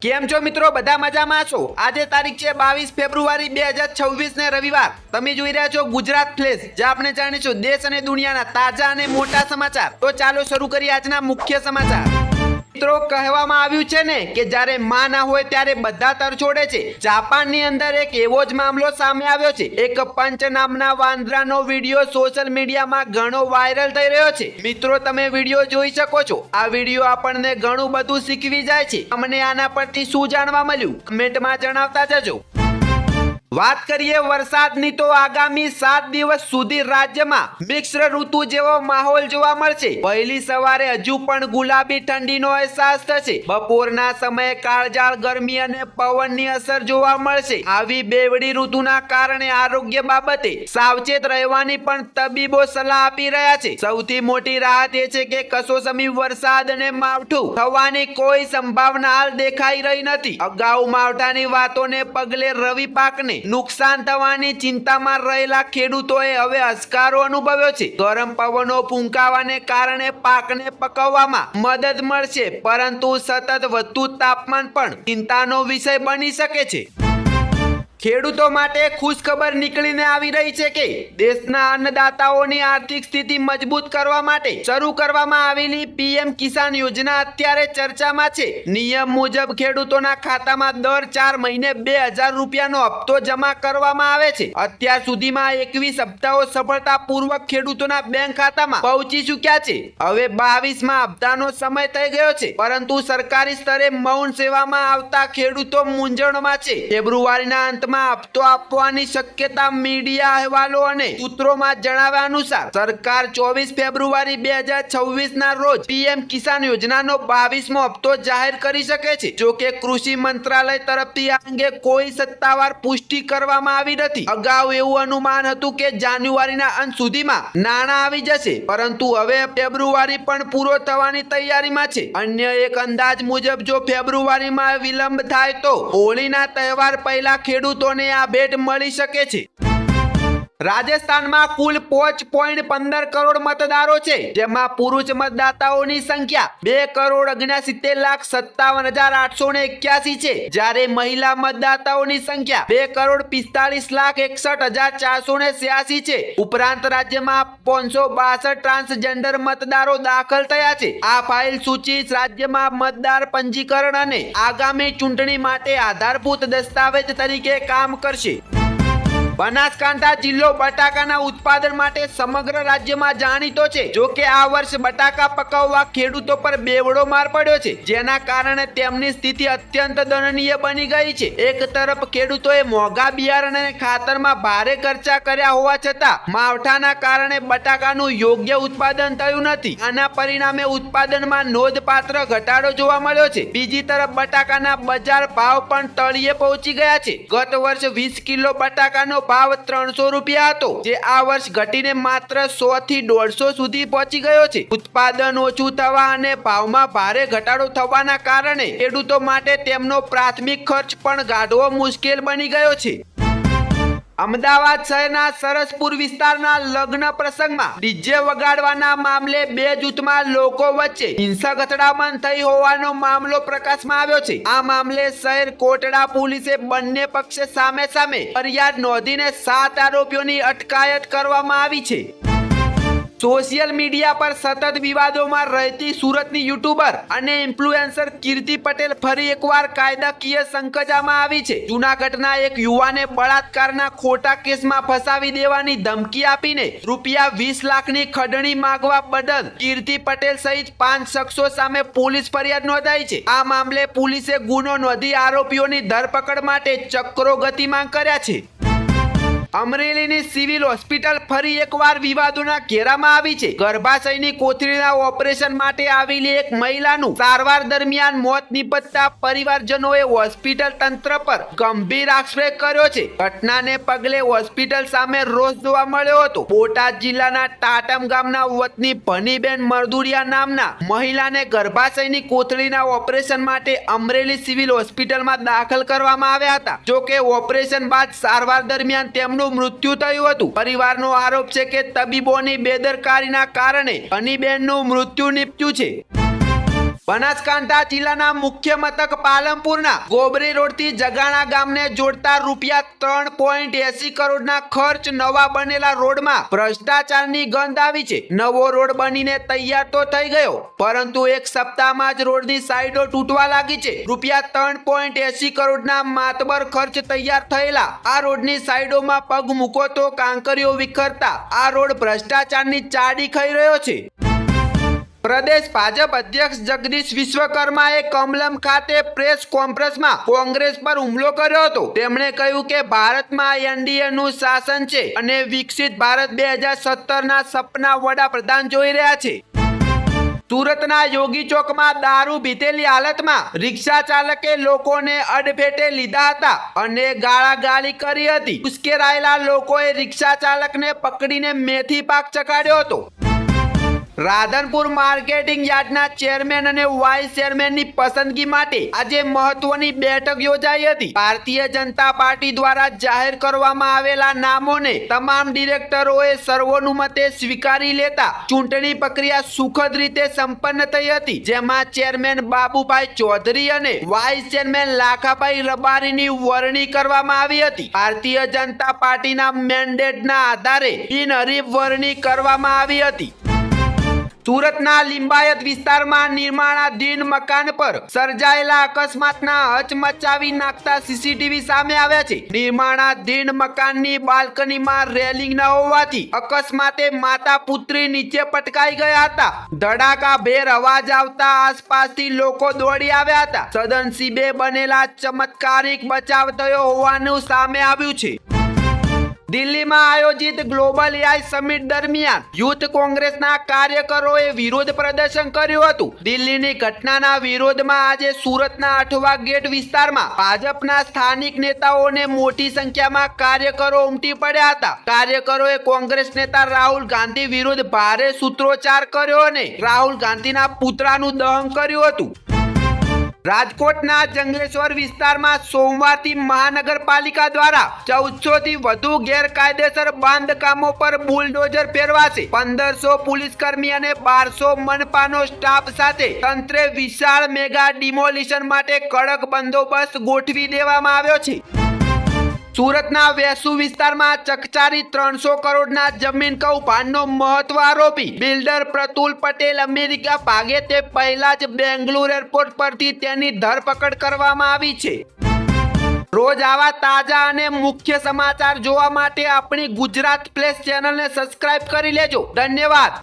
કેમ છો મિત્રો? બધા મજામાં છો? આજે તારીખ છે 22 ફેબ્રુઆરી 2026 ને રવિવાર. તમે જોઈ રહ્યા છો ગુજરાત ફ્લેશ, જ્યાં આપણે જાણીશું દેશ અને દુનિયાના તાજા અને મોટા સમાચાર. તો ચાલો શરૂ કરીએ આજના મુખ્ય સમાચાર. મિત્રો, કહેવામાં આવ્યું છે ને કે જ્યારે માં ના હોય ત્યારે બધા તરછોડે છે. જાપાનની અંદર એક એવો જ મામલો સામે આવ્યો છે. એક પંચ નામના વાંદરાનો વિડીયો સોશિયલ મીડિયામાં ઘણો વાયરલ થઈ રહ્યો છે. મિત્રો, તમે વિડીયો જોઈ શકો છો. આ વિડીયો આપણને ઘણું બધું શીખવી જાય છે. અમને આના પરથી શું જાણવા મળ્યું? કમેન્ટમાં જણાવતા જજો. વાત કરીએ વરસાદની તો આગામી 7 દિવસ સુધી રાજ્યમાં મિશ્ર ઋતુ જેવો માહોલ જોવા મળશે. વહેલી સવારે હજુ પણ ગુલાબી ઠંડીનો અહેસાસ થશે. બપોરના સમયે કાળઝાળ ગરમી અને પવનની અસર જોવા મળશે. આવી બેવડી ઋતુના કારણે આરોગ્ય બાબતે સાવચેત રહેવાની પણ તબીબો સલાહ આપી રહ્યા છે. સૌથી મોટી રાહત એ છે કે કમોસમી વરસાદ અને માવઠું થવાની કોઈ સંભાવના હાલ દેખાઈ રહી નથી. અગાઉ માવઠાની વાતોને પગલે રવિ પાકને નુકસાન થવાની ચિંતામાં રહેલા ખેડૂતોએ હવે હસકારો અનુભવ્યો છે. ગરમ પવનો ફૂંકાવાને કારણે પાકને પકવવામાં મદદ મળશે, પરંતુ સતત વધતું તાપમાન પણ ચિંતાનો વિષય બની શકે છે. ખેડૂતો માટે ખુશખબર નીકળીને આવી રહી છે કે દેશના અન્નદાતાઓની આર્થિક સ્થિતિ મજબૂત કરવા માટે શરૂ કરવામાં આવેલી પીએમ કિસાન યોજના અત્યારે ચર્ચામાં છે. નિયમ મુજબ ખેડૂતોના ખાતામાં દર 4 મહિને 2000 રૂપિયાનો હપ્તો જમા કરવામાં આવે છે. અત્યાર સુધીમાં 21 હપ્તાઓ સફળતાપૂર્વક ખેડૂતોના બેંક ખાતામાં પહોંચી ચૂક્યા છે. હવે 22મા હપ્તાનો સમય થઈ ગયો છે, પરંતુ સરકારી સ્તરે મૌન સેવામાં આવતા ખેડૂતો મૂંઝવણમાં છે. ફેબ્રુઆરીના અંત હપ્તો આપવાની શક્યતા મીડિયા અહેવાલો અને સૂત્રોમાં જણાવ્યા અનુસાર સરકાર 24 ફેબ્રુઆરી 2026 ના રોજ પીએમ કિસાન યોજનાનો 22મો હપ્તો જાહેર કરી શકે છે. જો કે કૃષિ મંત્રાલય તરફથી આ અંગે કોઈ સત્તાવાર પુષ્ટિ કરવામાં આવી નથી. અગાઉ એવું અનુમાન હતું કે જાન્યુઆરીના અંત સુધીમાં નાણાં આવી જશે, પરંતુ હવે ફેબ્રુઆરી પણ પૂરો થવાની તૈયારીમાં છે. અન્ય એક અંદાજ મુજબ જો ફેબ્રુઆરીમાં વિલંબ થાય તો હોળીના તહેવાર પહેલા ખેડૂતોને આ ભેટ મળી શકે છે. રાજસ્થાનમાં કુલ 5.15 કરોડ મતદારો છે, જેમાં પુરુષ મતદાતાઓની સંખ્યા 2,79,57,881 છે, જ્યારે મહિલા મતદાતાઓની સંખ્યા 2,45,61,486 છે. ઉપરાંત રાજ્યમાં 562 ટ્રાન્સજેન્ડર મતદારો દાખલ થયા છે. આ ફાઇલ સૂચિ રાજ્યમાં મતદાર પંજીકરણ અને આગામી ચૂંટણી માટે આધારભૂત દસ્તાવેજ તરીકે કામ કરશે. બનાસકાંઠા જિલ્લો બટાકાના ઉત્પાદન માટે સમગ્ર રાજ્યમાં જાણીતો છે. જો કે આ વર્ષ બટાકા પકવવા ખેડૂતો પર બેવડો માર પડ્યો છે, જેના કારણે તેમની સ્થિતિ અત્યંત દયનીય બની ગઈ છે. એક તરફ ખેડૂતોએ મોંઘા બિયારણ અને ખાતરમાં ભારે ખર્ચા કર્યા હોવા છતાં માવઠાના કારણે બટાકાનું યોગ્ય ઉત્પાદન થયું નથી. આના પરિણામે ઉત્પાદનમાં નોંધપાત્ર ઘટાડો જોવા મળ્યો છે. બીજી તરફ બટાકાના બજાર ભાવ પણ તળિયે પહોંચી ગયા છે. ગત વર્ષ 20 કિલો બટાકાનો ભાવ 300 રૂપિયા હતો, જે આ વર્ષ ઘટીને માત્ર 100 થી 150 સુધી પહોંચી ગયો છે. ઉત્પાદન ઓછું થવા અને ભાવમાં ભારે ઘટાડો થવાના કારણે ખેડૂતો માટે તેમનો પ્રાથમિક ખર્ચ પણ કાઢવો મુશ્કેલ બની ગયો છે. અમદાવાદ શહેરના સરસપુર વિસ્તારના લગ્ન પ્રસંગમાં ડીજે વગાડવાના મામલે 2 જૂથમાં લોકો વચ્ચે હિંસક અથડામણ થઈ હોવાનો મામલો પ્રકાશમાં આવ્યો છે. આ મામલે શહેર કોટડા પોલીસે બંને પક્ષે સામે ફરિયાદ નોંધીને 7 આરોપીઓની અટકાયત કરવામાં આવી છે. સોશિયલ મીડિયા પર સતત વિવાદોમાં રહેતી સુરતની યુટ્યુબર અને ઇન્ફ્લુએન્સર કીર્તિ પટેલ ફરી એકવાર કાયદાકીય સંકજામાં આવી છે. જૂનાગઢના એક યુવાને બળાત્કારના ખોટા કેસમાં ફસાવી દેવાની ધમકી આપીને ₹20 લાખની ખંડણી માંગવા બદલ કીર્તિ પટેલ સહિત 5 શખ્સો સામે પોલીસ ફરિયાદ નોંધાઈ છે. આ મામલે પોલીસે ગુનો નોંધી આરોપીઓની ધરપકડ માટે ચક્રો ગતિમાન કર્યા છે. અમરેલીની સિવિલ હોસ્પિટલ ફરી એકવાર વિવાદોના ઘેરામાં આવી છે. ગર્ભાશયની કોથળીના ઓપરેશન માટે આવેલી એક મહિલાનું સારવાર દરમિયાન મોત નિપજતા પરિવારજનોએ હોસ્પિટલ તંત્ર પર ગંભીર આક્ષેપ કર્યો છે. ઘટનાને પગલે હોસ્પિટલ સામે રોષ જોવા મળ્યો હતો. બોટાદ જિલ્લાના ટાટમ ગામના વતની ભનીબેન મરદુરિયા નામના મહિલાને ગર્ભાશયની કોથળીના ઓપરેશન માટે અમરેલી સિવિલ હોસ્પિટલમાં દાખલ કરવામાં આવ્યા હતા. જો કે ઓપરેશન બાદ સારવાર દરમિયાન તેમનું મૃત્યુ થયું હતું. પરિવારનો આરોપ છે કે તબીબોની બેદરકારીના કારણે હનીબેનનું મૃત્યુ નીપજ્યું છે. બનાસકાંઠા જિલ્લાના મુખ્ય મથક પાલનપુરના ગોબરી રોડથી જગાણા ગામને જોડતા રૂપિયા 3.80 કરોડના ખર્ચ નવા બનેલા રોડમાં ભ્રષ્ટાચારની ગંધ આવી છે. નવો રોડ બનીને તૈયાર તો થઈ ગયો, પરંતુ એક સપ્તાહમાં જ રોડની સાઈડો તૂટવા લાગી છે. રૂપિયા 3.80 કરોડના માતબર ખર્ચ તૈયાર થયેલા આ રોડની સાઈડોમાં પગ મૂકો તો કાંકરીઓ વિખરતા આ રોડ ભ્રષ્ટાચારની ચાડી ખાઈ રહ્યો છે. પ્રદેશ ભાજપ અધ્યક્ષ જગદીશ વિશ્વકર્માએ કમલમ ખાતે પ્રેસ કોન્ફરન્સમાં કોંગ્રેસ પર હુમલો કર્યો હતો. તેમણે કહ્યું કે ભારતમાં એનડીએનું શાસન છે અને વિકસિત ભારત 2017ના સપના વડાપ્રધાન જોઈ રહ્યા છે. સુરતના યોગી ચોકમાં દારૂ પીધેલી હાલતમાં રિક્ષા ચાલકે લોકોને અડફેટે લીધા હતા અને ગાળાગાળી કરી હતી. ઉશ્કેરાયેલા લોકોએ રિક્ષા ચાલકને પકડીને મેથી પાક ચખાડ્યો હતો. રાધનપુર માર્કેટિંગ યાર્ડના ચેરમેન અને વાઇસ ચેરમેનની પસંદગી માટે આજે મહત્વની બેઠક યોજાઈ હતી. ભારતીય જનતા પાર્ટી દ્વારા જાહેર કરવામાં આવેલા નામોને તમામ ડિરેક્ટરોએ સર્વોનુમતે સ્વીકારી લેતા ચૂંટણી પ્રક્રિયા સુખદ રીતે સંપન્ન થઈ હતી, જેમાં ચેરમેન બાબુભાઈ ચૌધરી અને વાઇસ ચેરમેન લાખાભાઈ રબારીની વરણી કરવામાં આવી હતી. ભારતીય જનતા પાર્ટીના મેન્ડેટના આધારે બિનહરીફ વરણી કરવામાં આવી હતી. સુરતના લિંબાયત વિસ્તારમાં નિર્માણાધીન મકાન પર સર્જાયેલા અકસ્માતના હચમચાવી નાખતા સીસીટીવી સામે આવ્યા છે. નિર્માણાધીન મકાનની બાલ્કનીમાં રેલિંગ ન હોવાથી અકસ્માતે માતા પુત્રી નીચે પટકાઈ ગયા હતા. ધડાકાભેર અવાજ આવતા આસપાસથી લોકો દોડી આવ્યા હતા. સદનસીબે બનેલા ચમત્કારિક બચાવ થયો હોવાનું સામે આવ્યું છે. દિલ્હીમાં આયોજિત ગ્લોબલ એઆઈ સમિટ દરમિયાન યુથ કોંગ્રેસના કાર્યકરોએ વિરોધ પ્રદર્શન કર્યું હતું. દિલ્હીની ઘટનાના વિરોધમાં આજે સુરતના અઠવા ગેટ વિસ્તારમાં ભાજપના સ્થાનિક નેતાઓને મોટી સંખ્યામાં કાર્યકરો ઉમટી પડ્યા હતા. કાર્યકરોએ કોંગ્રેસ નેતા રાહુલ ગાંધી વિરુદ્ધ ભારે સૂત્રોચ્ચાર કર્યો અને રાહુલ ગાંધીના પુતળાનું દહન કર્યું હતું. રાજકોટના જંગલેશ્વર વિસ્તારમાં સોમવારથી મહાનગરપાલિકા દ્વારા 1400 થી વધુ ગેરકાયદેસર બાંધકામો પર બુલડોઝર ફેરવાશે. 1500 પોલીસકર્મી અને 1200 મનપાનો સ્ટાફ સાથે તંત્રે વિશાળ મેગા ડિમોલિશન માટે કડક બંદોબસ્ત ગોઠવી દેવામાં આવ્યો છે. સુરતના વેસુ વિસ્તારમાં ચકચારી 300 કરોડના જમીન કૌભાંડનો મહત્વ આરોપી બિલ્ડર પ્રતુલ પટેલ અમેરિકા ભાગે તે પહેલા જ બેંગ્લોર એરપોર્ટ પરથી તેની ધરપકડ કરવામાં આવી છે. રોજ આવા તાજા અને મુખ્ય સમાચાર જોવા માટે આપણી ગુજરાત પ્લેસ ચેનલને સબસ્ક્રાઇબ કરી લેજો. ધન્યવાદ.